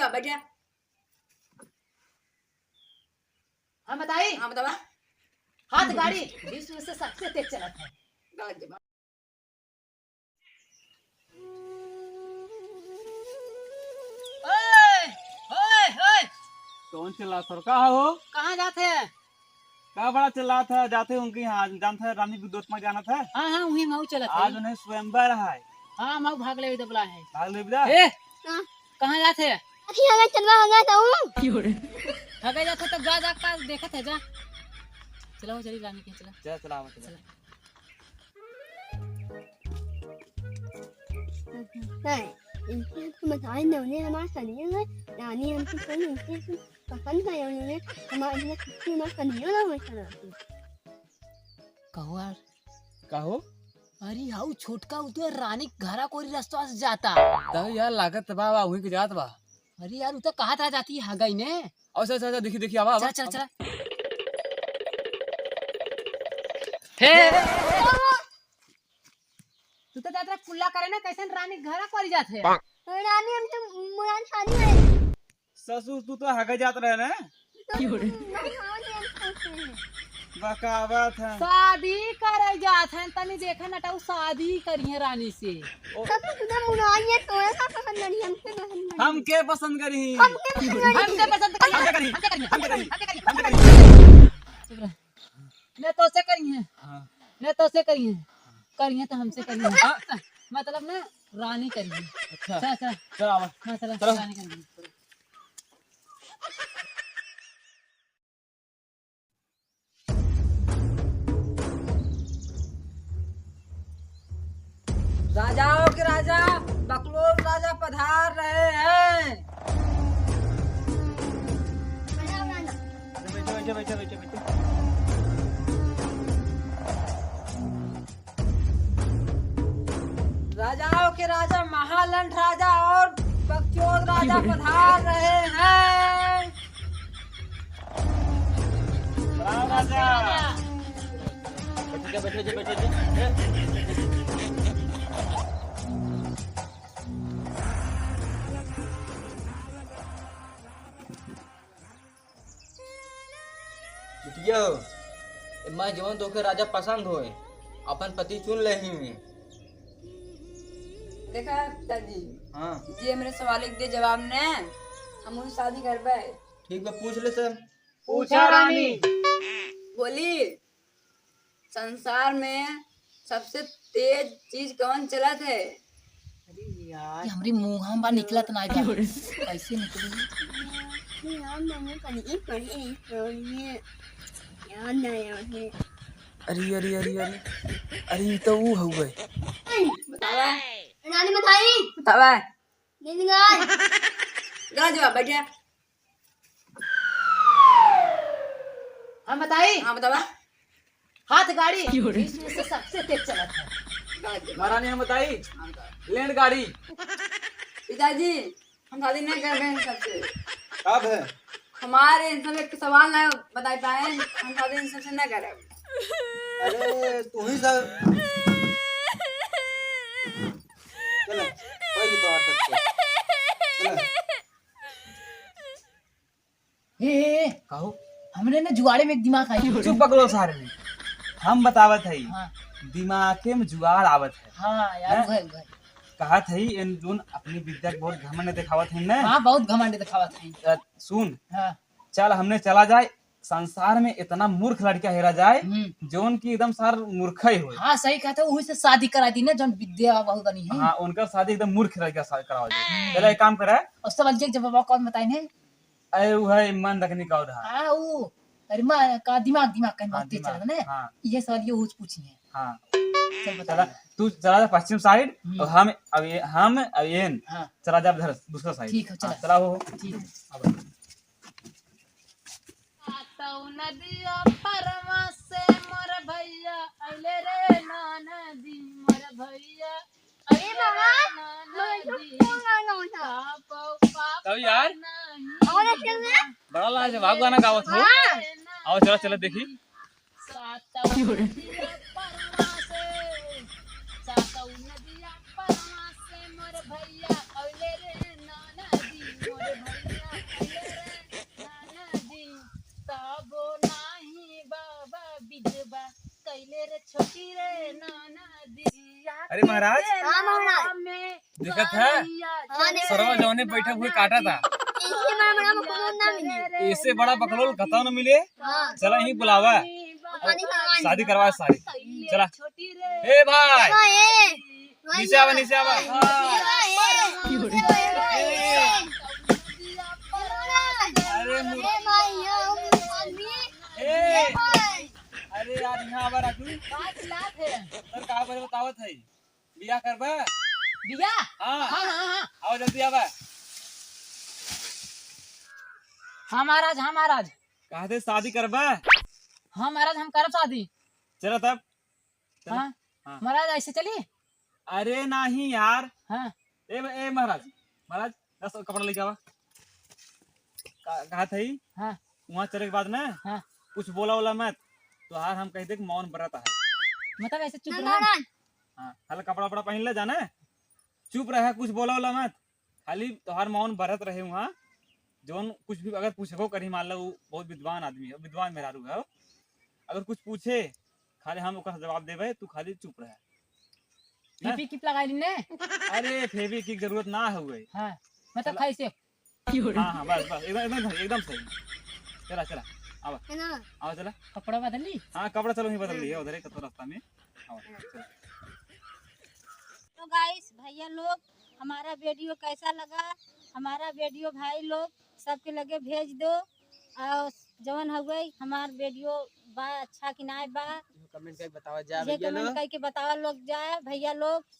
जा बैठिया। हाँ बताइए। हाँ बतावा। हाथ गाड़ी विश्व से सबसे तेज चलत है। गलत जवाब। ओए ओए ओए कौन चिल्ला सर का हो? कहाँ जाते हैं? का बड़ा चिल्ला था जाते उनके यहाँ जानते है रानी विद्युत में जाना था। हाँ हाँ वही मऊ चलत है। आज उन्हें स्वयंवर है। हाँ मऊ भाग ले दबला है। भाग ले बिदा। ए कहाँ जाते हैं? अखी हगा चलवा हगा ताऊ हगे जाते तो जा जा का देखत है जा। चलो चली रानी के चला। चल चला मत चला। नहीं इनसे तो बताए ना उन्हें हमारा सनिया है रानी हमसे कोई इनसे पसंद है उन्होंने हमारे लिए किसी हमारा सनिया ना हो चला कहो यार कहो अरे हाउ छोटका उधर रानी घरा कोई रास्ता से जाता। तब यार लागत बाबा वही के जात बा। अरे यार उधर कहाँ था जाती है हगई ने। अच्छा अच्छा देखी देखी आवा चला चला चला। हे तू तो जात्रा कुल्ला करे ना कैसे रानी घरा कोई जाते है। रानी हम तो मुराद शादी है ससुर तू तो हगे जात रहे ना। बकावत है। शादी करे जात है तनी देखा नटाऊ शादी करी है रानी से। सब तुझे मुराद ये तो ऐसा पसंद नहीं हमसे पसंद नहीं हम के पसंद करी? हमसे पसंद करी हम करी हम करी ने तो से करी है। हां ने तो से करी है तो हमसे करी है। मतलब ना रानी करी है। अच्छा चल चल चल आवा हां चल चलो। रानी करी है। राजाओं के राजा बकलोल राजा पधार रहे हैं। बैठो बैठो बैठो बैठो बैठो। राजाओं के राजा महालंठ राजा और बकचोद राजा पधार रहे हैं। राम राजा बैठो बैठो बैठो। बिटिया मैं जवन तोके राजा पसंद होए अपन पति चुन लेही में। देखा पिताजी हाँ ये मेरे सवाल के जवाब ने हम उन शादी कर पाए। ठीक है पूछ ले सर। पूछा रानी। बोली संसार में सबसे तेज चीज कौन चलत है? अरे यार हमारी मुंह हम बा निकलत ना जा कैसे निकली। यार मैंने पढ़ी ये याद नहीं आती अरे अरे अरे अरे अरे तो वो हो गए। बतावा रानी बताई बतावा। नहीं गाय गलत जवाब। बैठिया। हम बताइए। हाँ बतावा। हाथ गाड़ी विश्व से सबसे तेज चलत है। गलत जवाब। महारानी हम बताई हाँ, बतावा। लैंड गाड़ी पिताजी हम शादी नहीं कर रहे हैं सबसे। कब है? हमारे इन सब एक सवाल ना बता पाए हम शादी इन सबसे न करें। अरे तू ही सर चल कोई तो आ सकते चल। हे कहो हमने ना जुआड़े में एक दिमाग आई। चुप पकड़ो सारे में। हम बतावत है हाँ दिमागे में जुगाड़ आवत है। हाँ यार घर घर कहत है इन जोन अपनी विद्या के बहुत घमंड दिखावत है ना। हाँ बहुत घमंड दिखावा था। सुन हाँ चल हमने चला जाए संसार में इतना मूर्ख लड़का हेरा जाए जोन की एकदम सार मूर्ख ही हो। हाँ सही कहते वही से शादी करा दी ना जौन विद्या बहुत बनी है। हाँ उनका शादी एकदम मूर्ख लड़का शादी कराओ जाए। चलो एक काम करे और सब जब कौन बताए ने अरे वो है मन रखने का उधर। हाँ वो अरे माँ का दिमाग दिमाग का हाँ, बहुत तेज दिमाग, चलता है हाँ। ये सवाल ये पूछ पूछी है। हाँ चल बता। चला तू चला जा पश्चिम साइड और हम अब ये हाँ चला जा उधर दूसरा साइड। ठीक है, चला। हाँ, चला हो ठीक है। अब नदिया परवा से मोर भैया अइले रे नदी मोर भैया अरे बाबा मुझे फोन आना था तब यार और चल ना बड़ा लाजवाब गाना गावत हो। आओ चलो चलो देखी। सातौ नदिया परवा से मोर भैया अइले रे नदी मोर भैया है हाँ नहीं सरवा जौने बैठे हुए काटा था इसी में बड़ा मकबूल ना मिले इससे बड़ा बकलोल कतौ न मिले। हाँ चला यहीं बुलावा शादी करवा सारी। चला ए भाई नीचे आवा नीचे आवा। अरे ए अरे यार यहाँ आवा राखू सर कहाँ पर बतावत है बियाह करबा। बिया हाँ हाँ हाँ हाँ आओ जल्दी आवा। हाँ महाराज, हाँ महाराज, कहा थे शादी करबा। हाँ महाराज, हम करब शादी। चलो तब चलो। हाँ हाँ। महाराज ऐसे चलिए। अरे नहीं यार हाँ ए महाराज महाराज 10 कपड़ा लेके आवा। कहा था ही हाँ वहाँ चले के बाद ना हाँ कुछ बोला बोला मत तो हार हम कहते कि मौन व्रत है। मतलब ऐसे चुप रहो। हाँ खाली कपड़ा वपड़ा पहन ले जाना चुप रहे कुछ बोला बोला मत खाली तोहार मौन व्रत रहे वहाँ जोन कुछ भी अगर पूछबो करी मान लो बहुत विद्वान आदमी है विद्वान मेहरारू है अगर कुछ पूछे खाली हम ओकर जवाब देवे तू खाली चुप रहे। पीपी किप लगाई ली ने। अरे फेवी की जरूरत ना हुए। हाँ मतलब कैसे। हाँ हाँ बस बस एकदम सही। चला चला आवा है ना आओ चला। कपड़ा बदल ली। हाँ कपड़ा चलो ही बदल लिया उधर एक रास्ता में आओ चलो। तो गाइस भैया लोग हमारा वीडियो कैसा लगा, हमारा वीडियो भाई लोग सबके लगे भेज दो और जवन हो गई हमार वीडियो बा अच्छा कि ना बा कमेंट करके बतावा जा ये भैया कमेंट लोग। करके बतावा लोग जाए भैया लोग